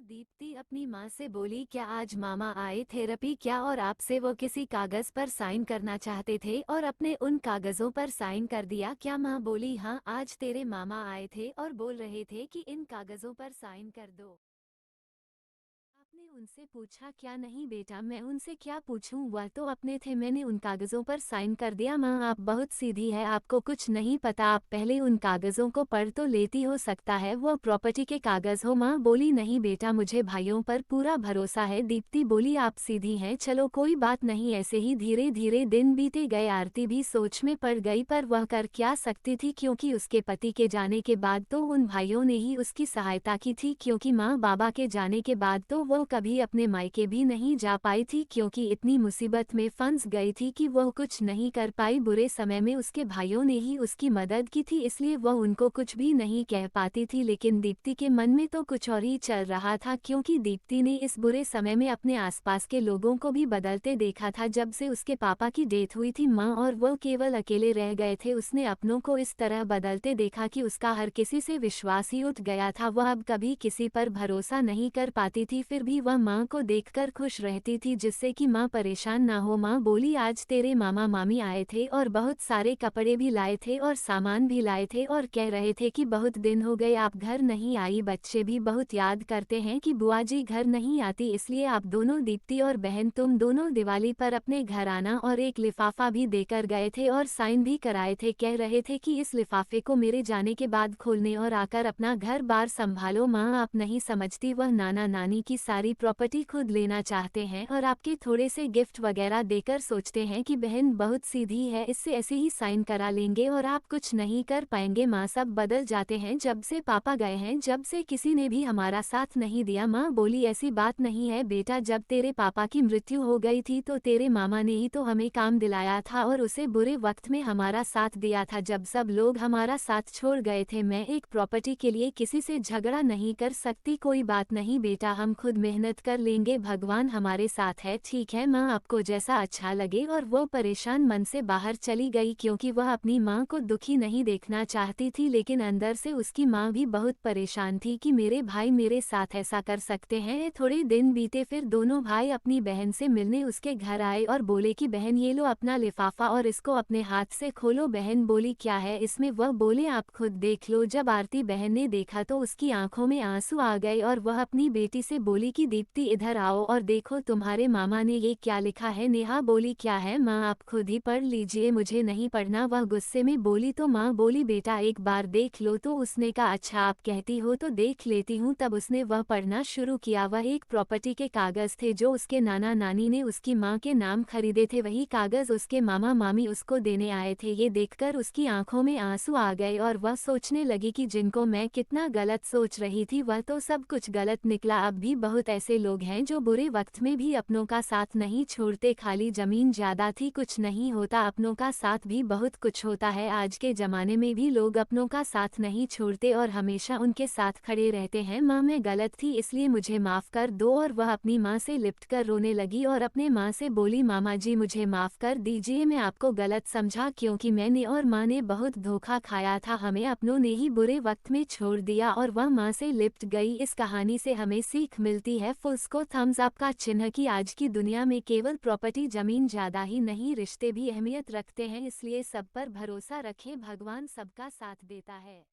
दीप्ति अपनी माँ से बोली, क्या आज मामा आए थेरेपी क्या और आपसे वो किसी कागज पर साइन करना चाहते थे और अपने उन कागजों पर साइन कर दिया क्या? माँ बोली, हाँ आज तेरे मामा आए थे और बोल रहे थे कि इन कागजों पर साइन कर दो। आपने उनसे पूछा क्या? नहीं बेटा, मैं उनसे क्या पूछूं, वह तो अपने थे, मैंने उन कागजों पर साइन कर दिया। माँ आप बहुत सीधी है, आपको कुछ नहीं पता, आप पहले उन कागजों को पढ़ तो लेती, हो सकता है वो प्रॉपर्टी के कागज हो। माँ बोली, नहीं बेटा मुझे भाइयों पर पूरा भरोसा है। दीप्ति बोली, आप सीधी हैं, चलो कोई बात नहीं। ऐसे ही धीरे धीरे दिन बीते गए। आरती भी सोच में पड़ गई, पर वह कर क्या सकती थी, क्योंकि उसके पति के जाने के बाद तो उन भाइयों ने ही उसकी सहायता की थी, क्योंकि माँ बाबा के जाने के बाद तो वो कभी अपने मायके भी नहीं जा पाई थी, क्योंकि इतनी मुसीबत में फंस गई थी कि वह कुछ नहीं कर पाई। बुरे समय में उसके भाइयों ने ही उसकी मदद की थी, इसलिए वह उनको कुछ भी नहीं कह पाती थी। लेकिन दीप्ति के मन में तो कुछ और ही चल रहा था, क्योंकि दीप्ति ने इस बुरे समय में अपने आसपास के लोगों को भी बदलते देखा था। जब से उसके पापा की डेथ हुई थी, माँ और वो केवल अकेले रह गए थे, उसने अपनों को इस तरह बदलते देखा कि उसका हर किसी से विश्वास ही उठ गया था। वह अब कभी किसी पर भरोसा नहीं कर पाती थी, फिर भी वह माँ को देखकर खुश रहती थी, जिससे कि माँ परेशान ना हो। माँ बोली, आज तेरे मामा मामी आए थे और बहुत सारे कपड़े भी लाए थे और सामान भी लाए थे और कह रहे थे कि बहुत दिन हो गए आप घर नहीं आई, बच्चे भी बहुत याद करते हैं कि बुआ जी घर नहीं आती, इसलिए आप दोनों, दीप्ति और बहन, तुम दोनों दिवाली पर अपने घर आना। और एक लिफाफा भी देकर गए थे और साइन भी कराए थे, कह रहे थे कि इस लिफाफे को मेरे जाने के बाद खोलने और आकर अपना घर बार संभालो। माँ आप नहीं समझती, वह नाना नानी की सारी प्रॉपर्टी खुद लेना चाहते हैं और आपके थोड़े से गिफ्ट वगैरह देकर सोचते हैं कि बहन बहुत सीधी है, इससे ऐसे ही साइन करा लेंगे और आप कुछ नहीं कर पाएंगे। माँ सब बदल जाते हैं जब से पापा गए हैं, जब से किसी ने भी हमारा साथ नहीं दिया। माँ बोली, ऐसी बात नहीं है बेटा, जब तेरे पापा की मृत्यु हो गई थी तो तेरे मामा ने ही तो हमें काम दिलाया था और उसे बुरे वक्त में हमारा साथ दिया था, जब सब लोग हमारा साथ छोड़ गए थे। मैं एक प्रॉपर्टी के लिए किसी से झगड़ा नहीं कर सकती। कोई बात नहीं बेटा, हम खुद मेहनत कर लेंगे, भगवान हमारे साथ है। ठीक है माँ, आपको जैसा अच्छा लगे। और वो परेशान मन से बाहर चली गई, क्योंकि वह अपनी माँ को दुखी नहीं देखना चाहती थी, लेकिन अंदर से उसकी माँ भी बहुत परेशान थी कि मेरे भाई मेरे साथ ऐसा कर सकते हैं। थोड़े दिन बीते, फिर दोनों भाई अपनी बहन से मिलने उसके घर आए और बोले कि बहन ये लो अपना लिफाफा और इसको अपने हाथ से खोलो। बहन बोली, क्या है इसमें? वह बोले, आप खुद देख लो। जब आरती बहन ने देखा तो उसकी आंखों में आंसू आ गए और वह अपनी बेटी से बोली कि दीप्ति इधर आओ और देखो तुम्हारे मामा ने ये क्या लिखा है। नेहा बोली, क्या है माँ, आप खुद ही पढ़ लीजिए, मुझे नहीं पढ़ना। वह गुस्से में बोली, तो माँ बोली, बेटा एक बार देख लो। तो उसने कहा, अच्छा आप कहती हो तो देख लेती हूँ। तब उसने वह पढ़ना शुरू किया। वह एक प्रॉपर्टी के कागज थे जो उसके नाना नानी ने उसकी माँ के नाम खरीदे थे, वही कागज उसके मामा मामी उसको देने आए थे। ये देखकर उसकी आंखों में आंसू आ गए और वह सोचने लगी कि जिनको मैं कितना गलत सोच रही थी, वह तो सब कुछ गलत निकला। अब भी बहुत ऐसे लोग हैं जो बुरे वक्त में भी अपनों का साथ नहीं छोड़ते। खाली जमीन ज्यादा थी कुछ नहीं होता, अपनों का साथ भी बहुत कुछ होता है। आज के जमाने में भी लोग अपनों का साथ नहीं छोड़ते और हमेशा उनके साथ खड़े रहते हैं। माँ मैं गलत थी, इसलिए मुझे माफ कर दो। और वह अपनी माँ से लिपट कर रोने लगी और अपने माँ से बोली, मामा जी मुझे माफ कर दीजिए, मैं आपको गलत समझा, क्योंकि मैंने और माँ ने बहुत धोखा खाया था, हमें अपनों ने ही बुरे वक्त में छोड़ दिया। और वह माँ से लिपट गई। इस कहानी से हमें सीख मिलती है, फुल्स को थम्स अप का चिन्ह, कि आज की दुनिया में केवल प्रॉपर्टी जमीन ज्यादा ही नहीं, रिश्ते भी अहमियत रखते हैं। इसलिए सब पर भरोसा रखें, भगवान सबका साथ देता है।